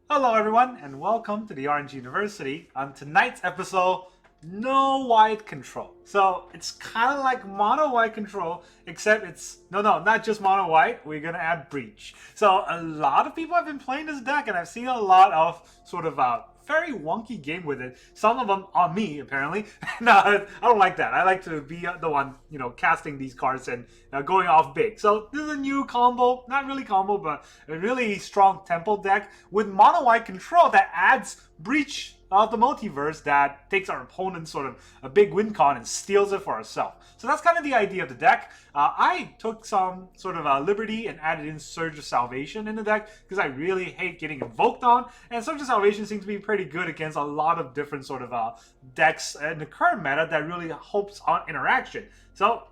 Hello everyone and welcome to the Orange University. On tonight's episode, no white control. So it's kind of like mono white control, except it's, not just mono white, we're gonna add breach. So a lot of people have been playing this deck and I've seen a lot of sort of very wonky game with it. Some of them on me, apparently. No, I don't like that. I like to be the one, casting these cards and going off big. So this is a new combo, not really combo, but a really strong tempo deck with mono white control that adds Breach of the Multiverse that takes our opponent's sort of a big win con and steals it for ourselves. So that's kind of the idea of the deck. I took some sort of liberty and added in Surge of Salvation in the deck because I really hate getting invoked on, and Surge of Salvation seems to be pretty good against a lot of different sort of decks in the current meta that really hopes on interaction. So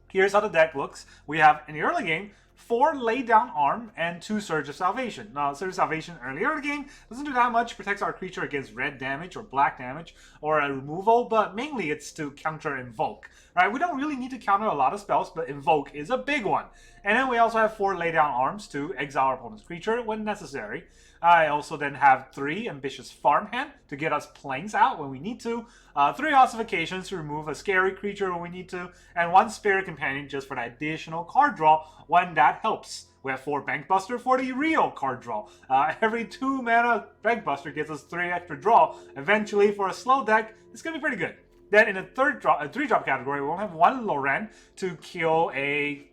here's how the deck looks. We have in the early game 4 Lay Down Arm and 2 Surge of Salvation. Now, Surge of Salvation earlier in the game doesn't do that much, protects our creature against red damage or black damage or a removal, but mainly it's to counter Invoke. Right? We don't really need to counter a lot of spells, but Invoke is a big one. And then we also have 4 Lay Down Arms to exile our opponent's creature when necessary. I also then have 3 Ambitious Farmhand to get us planes out when we need to, 3 Ossifications to remove a scary creature when we need to, and 1 Spirit Companion just for that additional card draw when that helps. We have 4 Bankbuster for the real card draw. Every 2 mana Bankbuster gets us 3 extra draw. Eventually, for a slow deck, it's going to be pretty good. Then in the 3-drop category, we'll have 1 Loran to kill a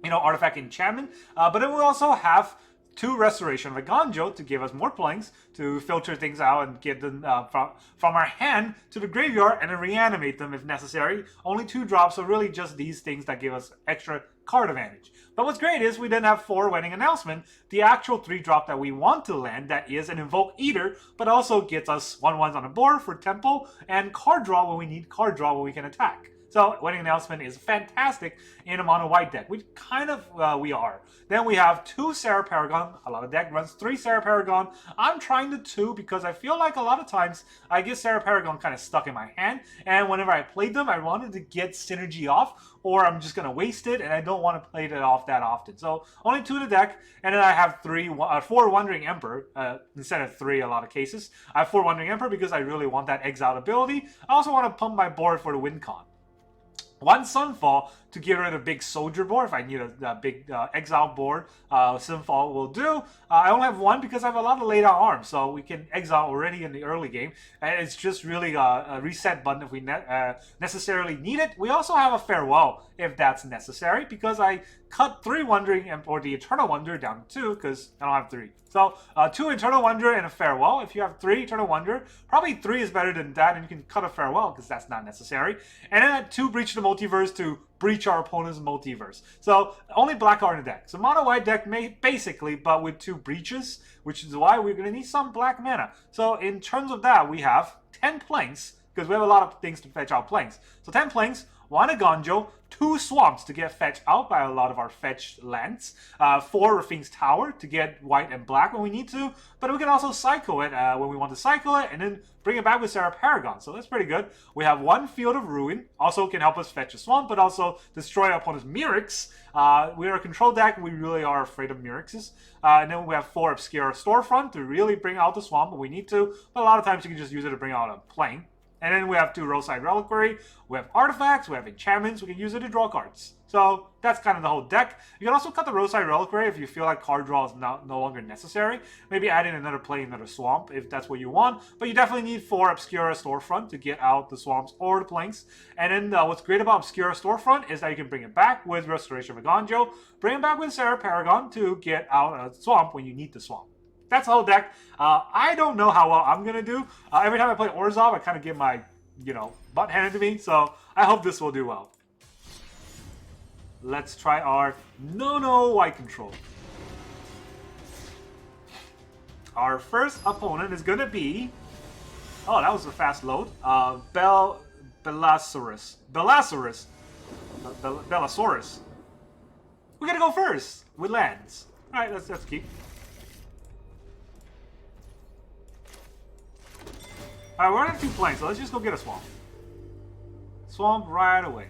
artifact enchantment, but then we also have 2 Restoration of Eiganjo to give us more planes to filter things out and get them from our hand to the graveyard and then reanimate them if necessary. Only 2 drops, so really just these things that give us extra card advantage. But what's great is we then have 4 Wedding Announcement, the actual 3-drop that we want to land that is an Invoke Eater, but also gets us 1/1s on the board for tempo and card draw when we need card draw when we can attack. So, Wedding Announcement is fantastic in a mono-white deck, which kind of we are. Then we have 2 Serra Paragon. A lot of deck runs 3 Serra Paragon. I'm trying the 2 because I feel like a lot of times I get Serra Paragon kind of stuck in my hand, and whenever I played them, I wanted to get synergy off, or I'm just going to waste it, and I don't want to play it off that often. So, only 2 in the deck, and then I have 4 Wandering Emperor, instead of 3 a lot of cases. I have 4 Wandering Emperor because I really want that exile ability. I also want to pump my board for the win con. 1 Sunfall to get rid of big soldier board. If I need a big exile board, Sunfall will do. I only have 1 because I have a lot of laid out arms, so we can exile already in the early game. And it's just really a reset button if we necessarily need it. We also have a Farewell if that's necessary, because I cut 3 Wandering or the Eternal Wonder down to 2 because I don't have 3. So 2 Eternal Wonder and a Farewell. If you have 3 Eternal Wonder, probably 3 is better than that, and you can cut a Farewell because that's not necessary. And then 2 Breach the Multiverse to breach our opponent's multiverse. So only black are in the deck. So mono white deck basically, but with 2 breaches, which is why we're going to need some black mana. So in terms of that, we have 10 planes, because we have a lot of things to fetch out planes. So 10 planes, 1 Eiganjo, 2 swamps to get fetched out by a lot of our fetched lands, 4 Raffine's Tower to get white and black when we need to, but we can also cycle it when we want to cycle it, and then bring it back with Serra Paragon, so that's pretty good. We have 1 Field of Ruin, also can help us fetch a swamp, but also destroy our opponent's Mirrex. We are a control deck, we really are afraid of Mirrexes. And then we have 4 Obscura Storefront to really bring out the swamp when we need to, but a lot of times you can just use it to bring out a plane. And then we have 2 Roadside Reliquary, we have artifacts, we have enchantments, we can use it to draw cards. So that's kind of the whole deck. You can also cut the Roadside Reliquary if you feel like card draw is no longer necessary. Maybe add in another plane, another swamp if that's what you want. But you definitely need 4 Obscura Storefront to get out the swamps or the planes. And then what's great about Obscura Storefront is that you can bring it back with Restoration of Eiganjo, bring it back with Serra Paragon to get out a swamp when you need the swamp. That's the whole deck. I don't know how well I'm going to do. Every time I play Orzhov, I kind of get my, butt handed to me. So I hope this will do well. Let's try our no white control. Our first opponent is going to be... Oh, that was a fast load. Bellasaurus. Bellasaurus. We're going to go first with lands. All right, let's keep. Alright, we're gonna have 2 planes, so let's just go get a swamp. Swamp right away.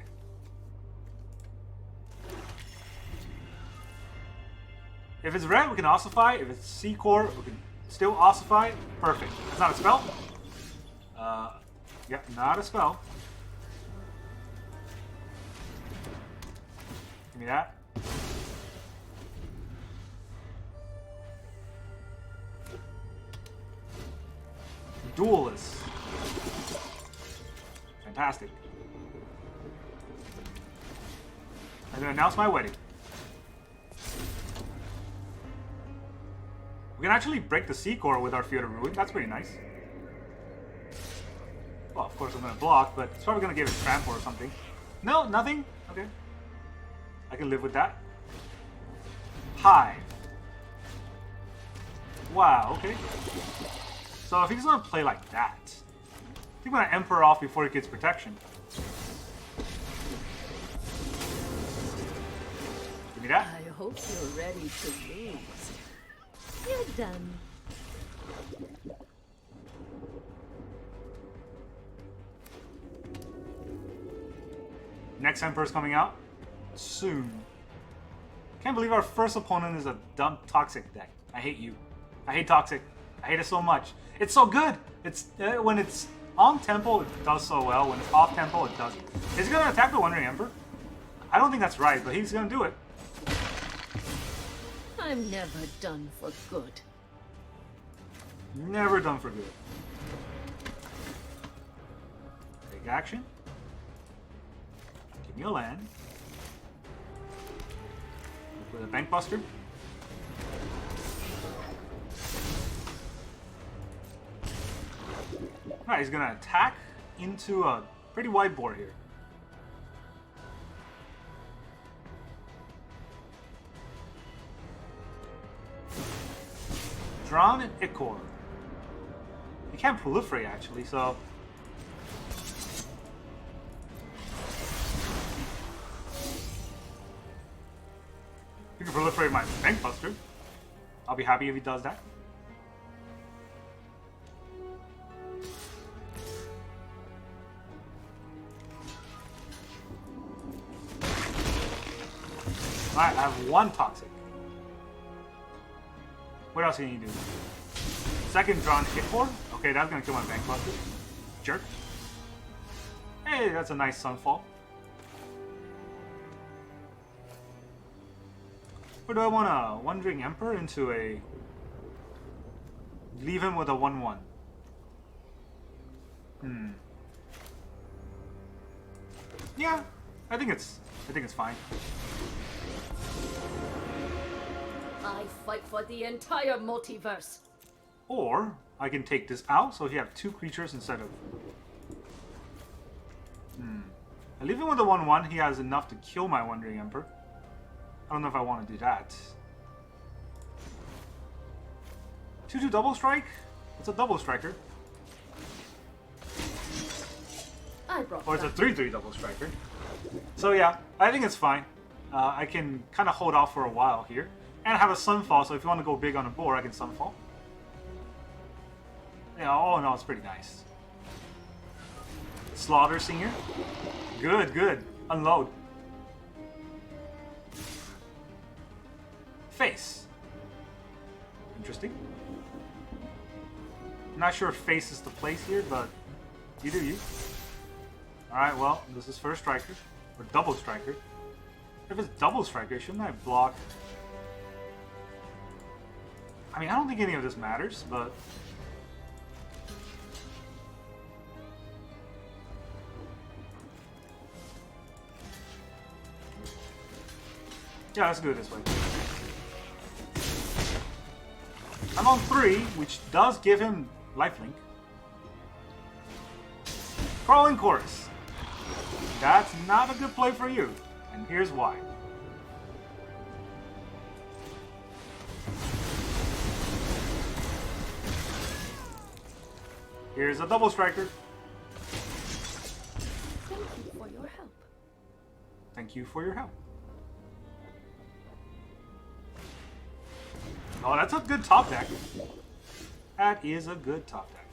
If it's red, we can ossify. If it's Sea Core, we can Still ossified? Perfect. It's not a spell? Yeah, not a spell. Give me that. Duelist. Fantastic. I'm gonna announce my wedding. We can actually break the sea core with our Field of Ruin. That's pretty nice. Well, of course I'm gonna block, but it's probably gonna give it trample or something. No, nothing? Okay. I can live with that. Hive. Wow, okay. So if he's gonna play like that, I think I'm gonna Emperor off before he gets protection. Give me that. I hope you're ready to lose. You're done. Next Emperor's coming out soon. Can't believe our first opponent is a dumb Toxic deck. I hate you. I hate Toxic. I hate it so much. It's so good. It's when it's on tempo, it does so well. When it's off tempo, it doesn't. Is he gonna attack the Wandering Emperor? I don't think that's right, but he's gonna do it. I'm never done for good. Never done for good. Take action. Give me a land. With a Bankbuster. Alright, he's gonna attack into a pretty wide board here. Drawn and Ichor. He can't proliferate actually, so. He can proliferate my Bankbuster. I'll be happy if he does that. Alright, I have one Toxic. What else can you do? Second drawn Ichor? Okay, that's gonna kill my Bankbuster. Jerk. Hey, that's a nice Sunfall. Or do I want a Wandering Emperor into a... Leave him with a 1-1. Yeah, I think it's fine. I fight for the entire multiverse. Or I can take this out, so you have two creatures instead of... I leave him with a 1-1, he has enough to kill my Wandering Emperor. I don't know if I want to do that. 2-2 double strike? It's a double striker. Or it's a 3-3 double striker. So yeah, I think it's fine. I can kind of hold off for a while here. And have a Sunfall, so if you want to go big on the board, I can Sunfall. Yeah, oh no, it's pretty nice. Slaughter Singer. Good, good. Unload. Face. Interesting. Not sure if face is the place here, but you do you. Alright, well, this is first striker. Or double striker. If it's double striker, shouldn't I block? I mean, I don't think any of this matters, but... Yeah, let's do it this way. I'm on 3, which does give him lifelink. Crawling Chorus. That's not a good play for you, and here's why. Here's a double striker. Thank you for your help. Thank you for your help. Oh, that's a good top deck. That is a good top deck.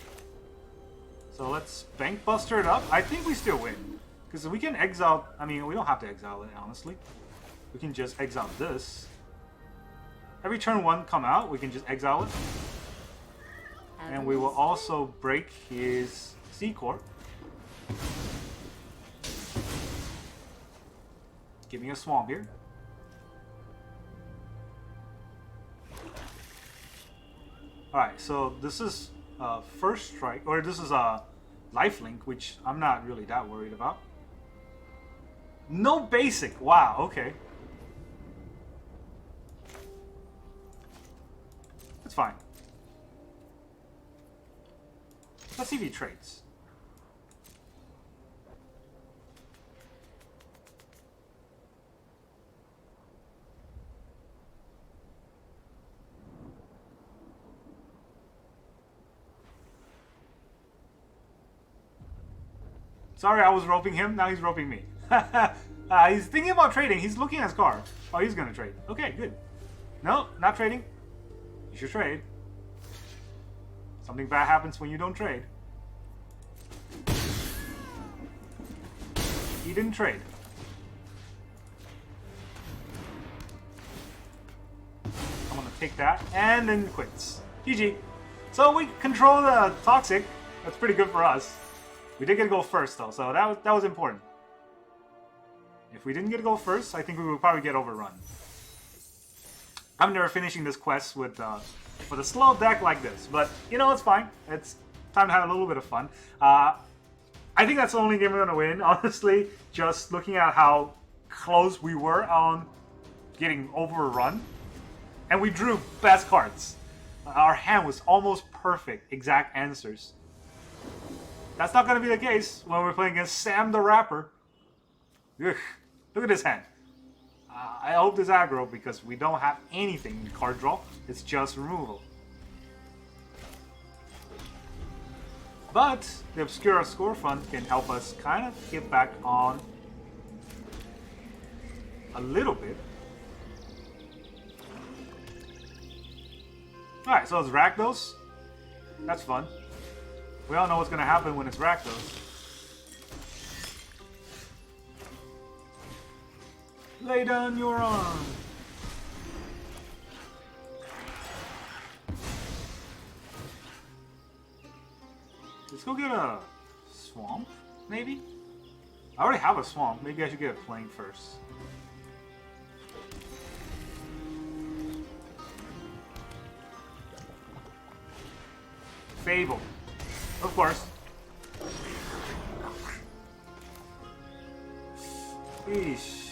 So let's Bankbuster it up. I think we still win. Because we can exile... I mean, we don't have to exile it, honestly. We can just exile this. Every turn 1 come out, we can just exile it. And we will also break his C-Core. Give me a Swamp here. Alright, so this is First Strike, or this is a Lifelink, which I'm not really that worried about. No basic! Wow, okay. That's fine. Let's see if he trades. Sorry, I was roping him. Now he's roping me. He's thinking about trading. He's looking at his card. Oh, he's going to trade. Okay, good. No, not trading. You should trade. Something bad happens when you don't trade. He didn't trade. I'm going to take that and then quits. GG. So we control the Toxic. That's pretty good for us. We did get to go first, though, so that was important. If we didn't get to go first, I think we would probably get overrun. I'm never finishing this quest with a slow deck like this, but you know, it's fine. It's time to have a little bit of fun. I think that's the only game we're going to win, honestly. Just looking at how close we were on getting overrun. And we drew best cards. Our hand was almost perfect, exact answers. That's not going to be the case when we're playing against Sam the Rapper. Ugh, look at this hand. I hope this aggro because we don't have anything in card draw. It's just removal. But the Obscura Score Fund can help us kind of get back on a little bit. Alright, so it's Rakdos. That's fun. We all know what's going to happen when it's Rakdos. Lay down your arm. Let's go get a Swamp, maybe? I already have a Swamp. Maybe I should get a Plane first. Fable. Of course. Eesh.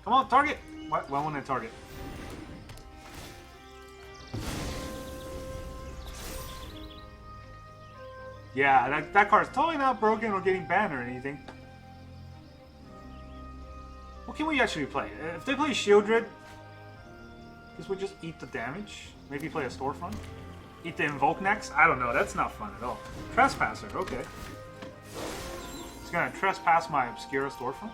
Come on, target! Why won't I target? Yeah, that card's totally not broken or getting banned or anything. What can we actually play? If they play Shieldred, guess we just eat the damage. Maybe play a Storefront. Eat the Invoke next? I don't know, that's not fun at all. Trespasser, okay. It's gonna trespass my Obscura Storefront.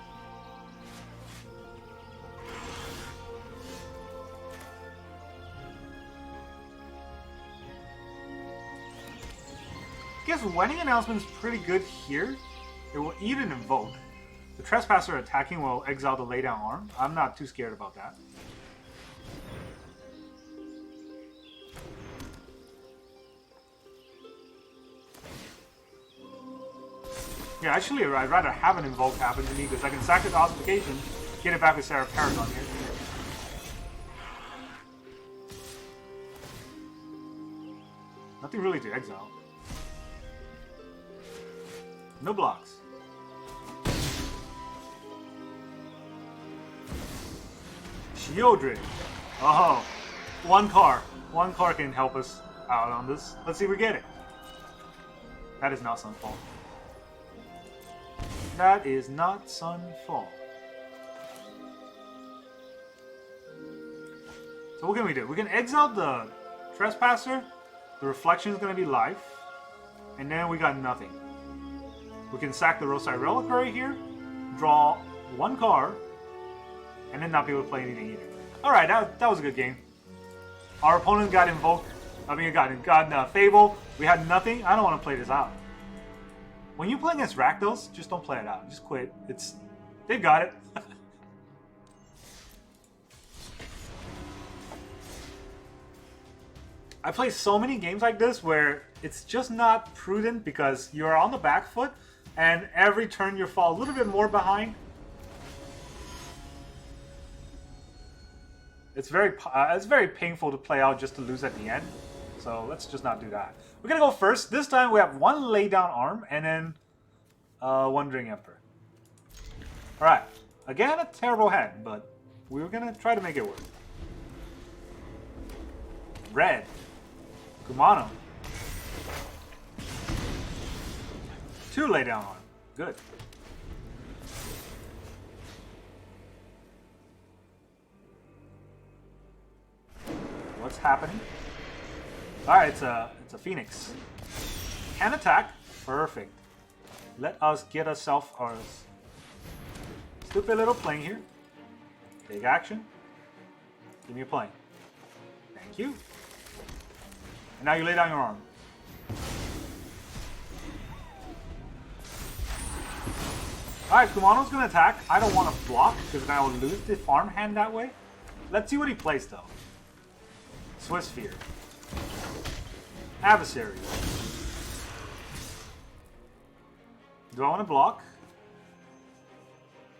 I guess Wedding Announcement's pretty good here. It will eat an Invoke. The Trespasser attacking will exile the Laydown Arm. I'm not too scared about that. Yeah, actually, I'd rather have an Invoke happen to me because I can sack it to Ossification, get it back with Serra Paragon here. Nothing really to exile. No blocks. Shieldred. Oh, one car can help us out on this. Let's see if we get it. That is not Sunfall. That is not Sunfall. So what can we do? We can exile the Trespasser. The Reflection is going to be life. And then we got nothing. We can sack the Roadside Reliquary here, draw one card, and then not be able to play anything either. Alright, that was a good game. Our opponent got Invoked. I mean, got Fable. We had nothing. I don't want to play this out. When you play against Rakdos, just don't play it out. Just quit. They've got it. I play so many games like this where it's just not prudent because you're on the back foot and every turn you fall a little bit more behind. It's very painful to play out just to lose at the end. So let's just not do that. We're gonna go first. This time we have one laydown arm and then Wandering Emperor. Alright. Again, a terrible hand, but we're gonna try to make it work. Red. Kumano. 2 laydown arm. Good. What's happening? Alright, it's a Phoenix. Can attack. Perfect. Let us get ourselves our stupid little plane here. Take action. Give me a plane. Thank you. And now you lay down your arm. Alright, Kumano's gonna attack. I don't want to block because I will lose the farmhand that way. Let's see what he plays though. Swiss Sphere. Adversary. Do I want to block?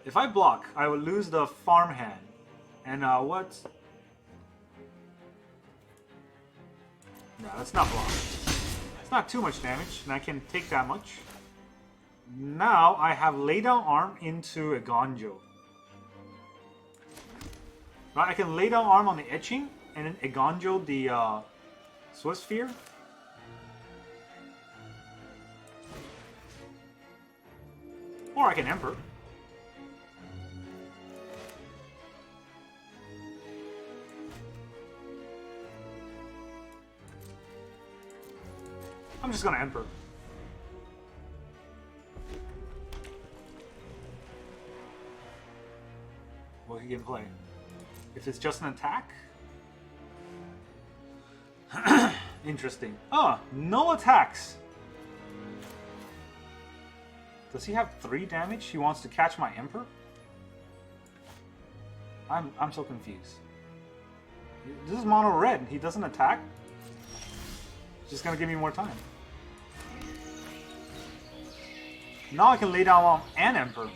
If I block, I will lose the farmhand. And what? No, let's not block. It's not too much damage, and I can take that much. Now I have laydown arm into Eiganjo. Right, I can lay down arm on the etching, and then Eiganjo the Swiss Sphere. Or I can Emperor. I'm just gonna Emperor. What he can play? If it's just an attack? Interesting. Oh, no attacks. Does he have 3 damage? He wants to catch my Emperor? I'm so confused. This is mono red. He doesn't attack? He's just gonna give me more time. Now I can lay down on an Emperor.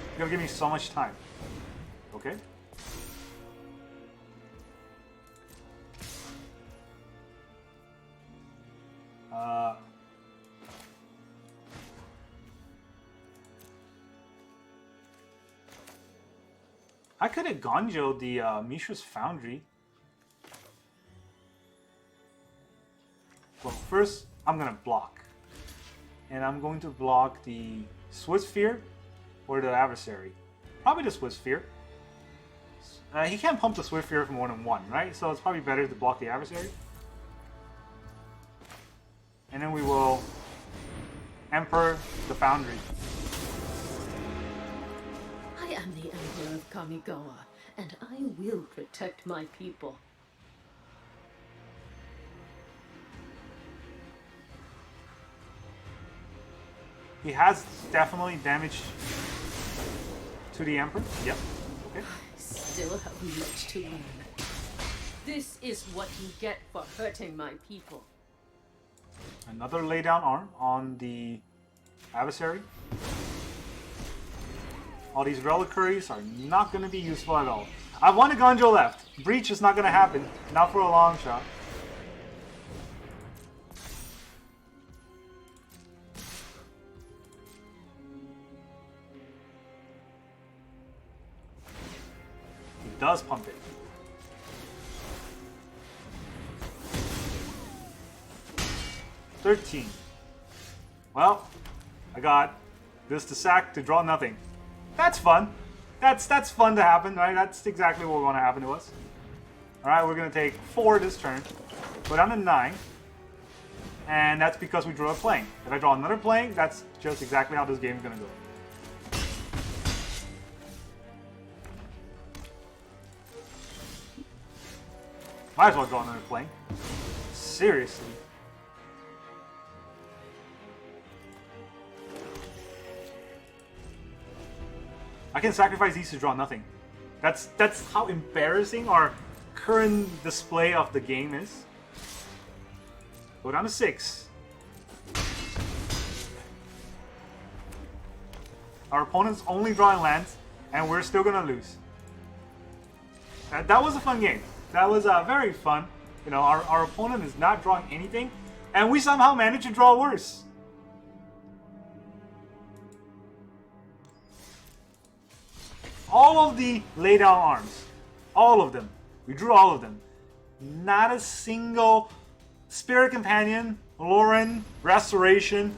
It's gonna give me so much time. Okay. I could have Eiganjo the Mishra's Foundry. Well, first I'm gonna block, and I'm going to block the Swiss Sphere or the Adversary. Probably the Swiss Sphere. He can't pump the Swiss Sphere for more than 1, right? So it's probably better to block the Adversary. And then we will Emperor the Foundry. I am the Emperor of Kamigawa, and I will protect my people. He has definitely damage to the Emperor. Yep. Okay. I still have much to learn. This is what you get for hurting my people. Another laydown arm on the Adversary. All these reliquaries are not going to be useful at all. I have 1 Eiganjo left. Breach is not going to happen. Not for a long shot. He does pump it. $13. Well, I got this to sack to draw nothing. That's fun. That's fun to happen, right? That's exactly what we want to happen to us. Alright, we're going to take 4 this turn. Go down to 9. And that's because we drew a plane. If I draw another plane, that's just exactly how this game is going to go. Might as well draw another plane. Seriously. I can sacrifice these to draw nothing. That's how embarrassing our current display of the game is. Go down to 6. Our opponent's only drawing lands, and we're still gonna lose. That was a fun game. That was very fun. You know, our opponent is not drawing anything, and we somehow managed to draw worse. All of the laydown arms, all of them. We drew all of them. Not a single Spirit Companion, Loran, Restoration,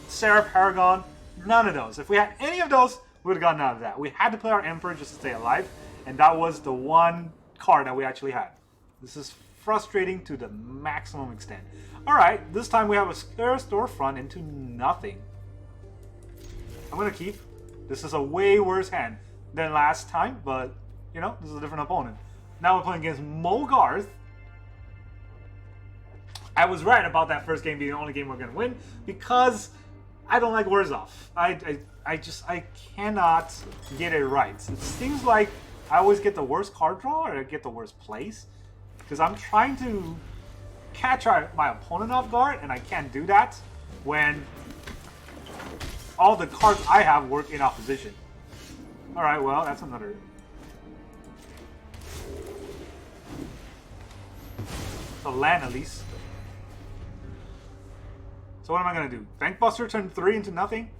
Serra Paragon, none of those. If we had any of those, we would have gotten out of that. We had to play our Emperor just to stay alive, and that was the one card that we actually had. This is frustrating to the maximum extent. Alright, this time we have a square storefront into nothing. I'm gonna keep. This is a way worse hand than last time, but, you know, this is a different opponent. Now we're playing against Mogarth. I was right about that first game being the only game we're going to win, because I don't like Warzov. I cannot get it right. It seems like I always get the worst card draw, or I get the worst plays, because I'm trying to catch my opponent off guard, and I can't do that when all the cards I have work in opposition. Alright, well, that's another... a land, at least. So what am I going to do? Bankbuster turn 3 into nothing?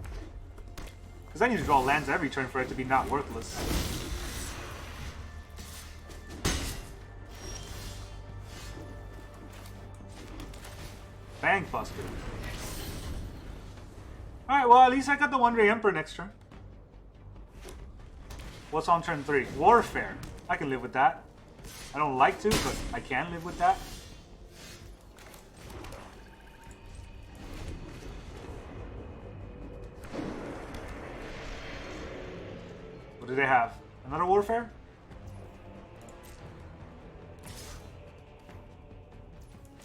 Because I need to draw lands every turn for it to be not worthless. Bankbuster. Alright, well, at least I got the Wandering Emperor next turn. What's on turn 3? Warfare. I can live with that. I don't like to, but I can live with that. What do they have? Another Warfare?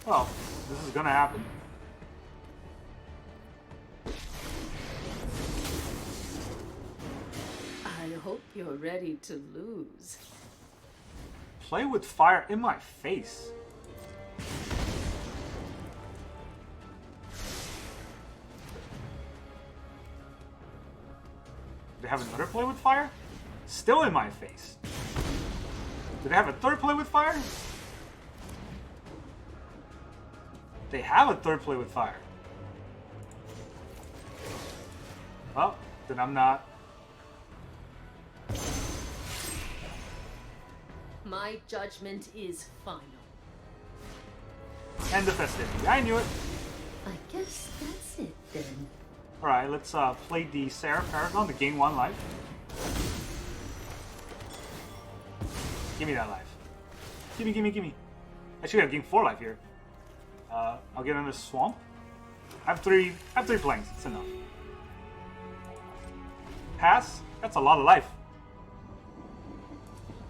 Well, this is gonna happen. I hope you're ready to lose. Play with fire in my face. They have another play with fire? Still in my face. Do they have a third play with fire? They have a third play with fire. Well, then I'm not. My judgment is final. End the festivity. I knew it. I guess that's it then. Alright, let's play the Serra Paragon to gain 1 life. Give me that life. Gimme, gimme, gimme. Actually, I've gained 4 life here. I'll get another swamp. I have three planes. It's enough. Pass. That's a lot of life.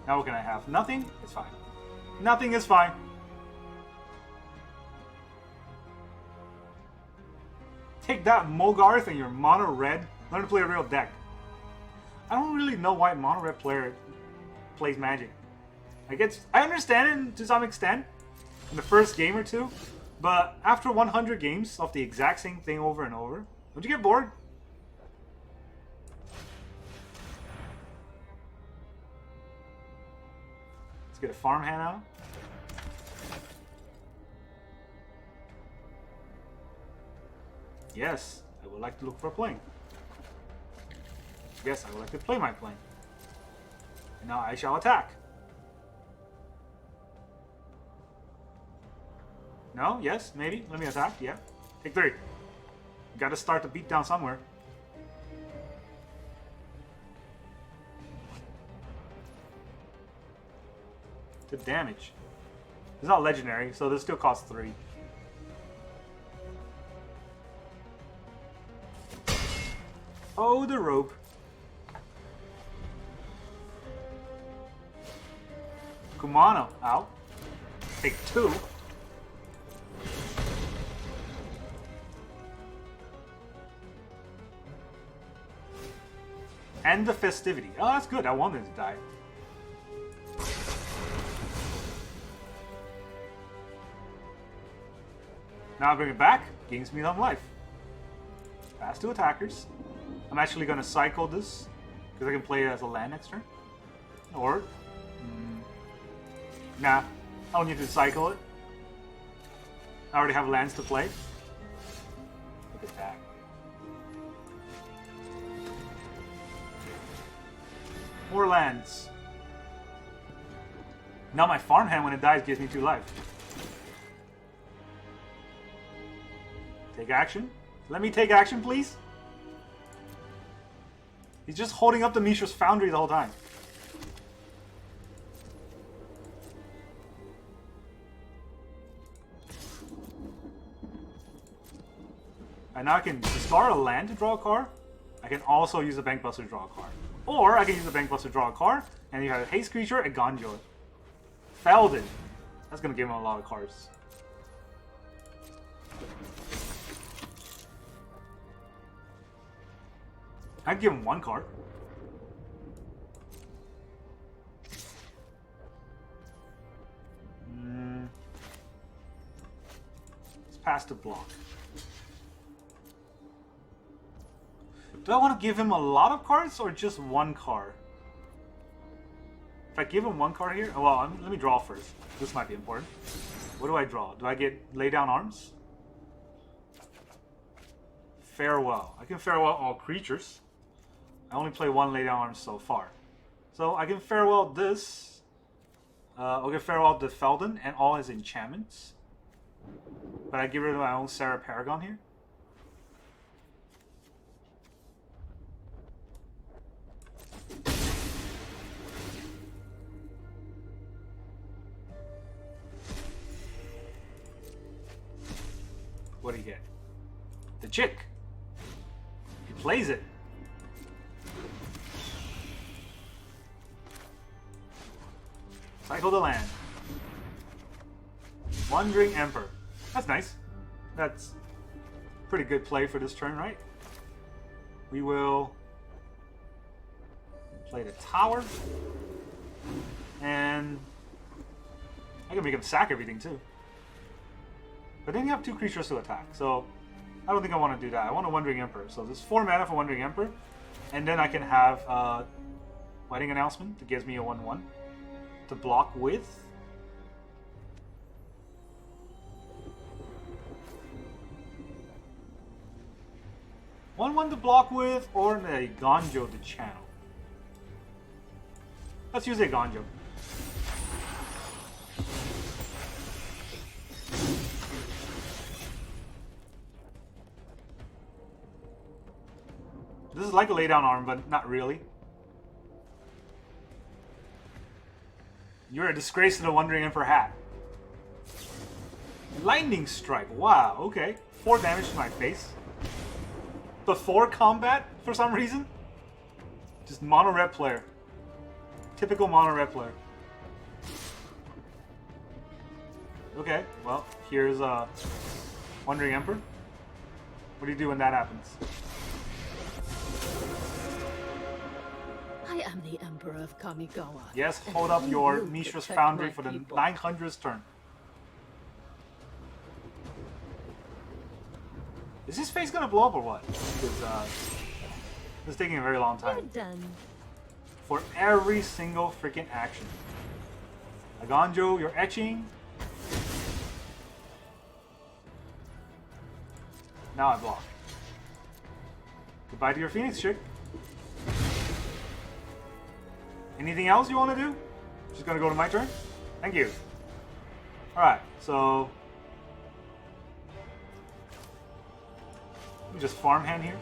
Now what can I have? Nothing? It's fine. Nothing is fine. Take that, Mogarth, and your mono red. Learn to play a real deck. I don't really know why mono red player plays Magic. I understand it to some extent in the first game or two, but after 100 games of the exact same thing over and over, don't you get bored? Let's get a farmhand out. Yes, I would like to look for a plane. Yes, I would like to play my plane. And now I shall attack. No? Yes? Maybe? Let me attack? Yeah. Take 3. Gotta start the beat down somewhere. The damage. It's not legendary, so this still costs 3. Oh, the rope. Kumano out. Take 2. And the festivity. Oh, that's good. I wanted it to die. Now I bring it back. Gains me some life. Pass to attackers. I'm actually going to cycle this because I can play it as a land next turn. Or... nah. I don't need to cycle it. I already have lands to play. Look at that. More lands. Now my farmhand, when it dies, gives me 2 life. Take action. Let me take action, please. He's just holding up the Mishra's Foundry the whole time. And now I can discard a land to draw a card. I can also use a Bankbuster to draw a card. Or I can use the Bankbuster to draw a card, and you have a haste creature, Eiganjo. Feldon. That's gonna give him a lot of cards. I'd give him 1 card. Let's pass the block. Do I want to give him a lot of cards or just 1 card? If I give him 1 card here, well, let me draw first. This might be important. What do I draw? Do I get lay down arms? Farewell. I can farewell all creatures. I only play 1 lay down arms so far. So I can farewell this. I can farewell the Feldon and all his enchantments. But I get rid of my own Serra Paragon here. What do you get? The chick. He plays it. Cycle the land. Wandering Emperor. That's nice. That's pretty good play for this turn, right? We will play the tower. And I can make him sack everything too. But then you have 2 creatures to attack, so I don't think I want to do that. I want a Wandering Emperor. So there's 4 mana for Wandering Emperor, and then I can have Wedding Announcement that gives me a 1/1 to block with. One to block with, or an Eiganjo to channel. Let's use Eiganjo. This is like a laydown arm, but not really. You're a disgrace to the Wandering Emperor hat. Lightning Strike. Wow, okay. 4 damage to my face. Before combat, for some reason. Just mono-red player. Typical mono-red player. Okay, well, here's Wandering Emperor. What do you do when that happens? I am the Emperor of Kamigawa. Yes, hold up your Mishra's Foundry for the 900th turn. Is his face gonna blow up or what? Because it's taking a very long time. You're done. For every single freaking action. Eiganjo, you're etching. Now I block. Goodbye to your Phoenix chick. Anything else you want to do? Just gonna go to my turn? Thank you. Alright, so... let me just farmhand here.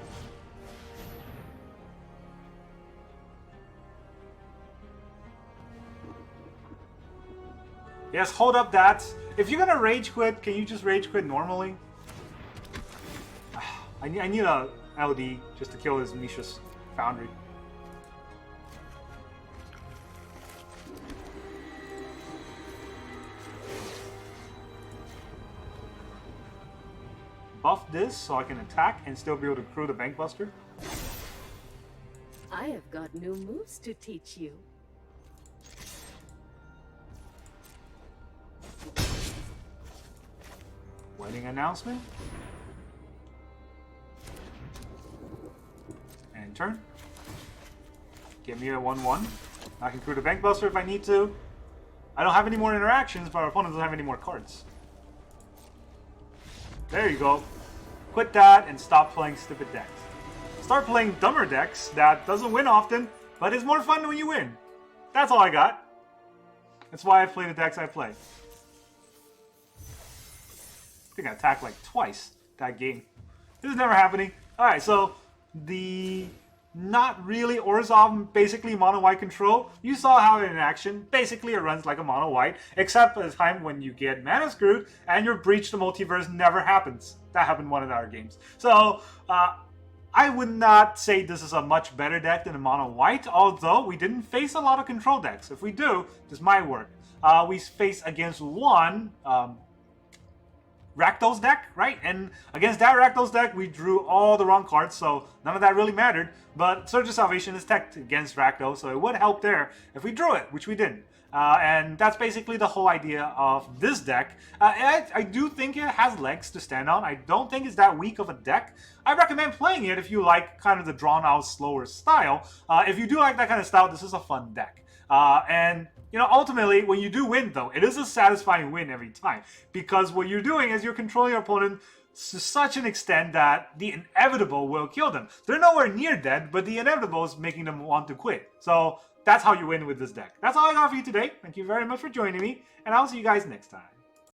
Yes, hold up that. If you're gonna rage quit, can you just rage quit normally? I need a LD just to kill this Mishra's Foundry. Buff this so I can attack and still be able to crew the Bankbuster. I I have got new moves to teach you. Wedding announcement. And turn. Give me a 1/1. I can crew the Bankbuster if I need to. I don't have any more interactions, but our opponent doesn't have any more cards. There you go. Quit that and stop playing stupid decks. Start playing dumber decks that doesn't win often, but is more fun when you win. That's all I got. That's why I play the decks I play. I think I attacked like twice that game. This is never happening. Alright, so the not really Orzhov, basically mono-white control. You saw how in action, basically it runs like a mono-white, except for the time when you get mana screwed and your Breach the Multiverse never happens. That happened in one of our games. So, I would not say this is a much better deck than a mono-white, although we didn't face a lot of control decks. If we do, this might work. We face against one Rakdos deck, right? And against that Rakdos deck, we drew all the wrong cards, so none of that really mattered. But Surge of Salvation is teched against Rakdos, so it would help there if we drew it, which we didn't. And that's basically the whole idea of this deck. I do think it has legs to stand on. I don't think it's that weak of a deck. I recommend playing it if you like kind of the drawn-out, slower style. If you do like that kind of style, this is a fun deck. And you know, ultimately, when you do win, though, it is a satisfying win every time. Because what you're doing is you're controlling your opponent to such an extent that the inevitable will kill them. They're nowhere near dead, but the inevitable is making them want to quit. So that's how you win with this deck. That's all I got for you today. Thank you very much for joining me, and I'll see you guys next time.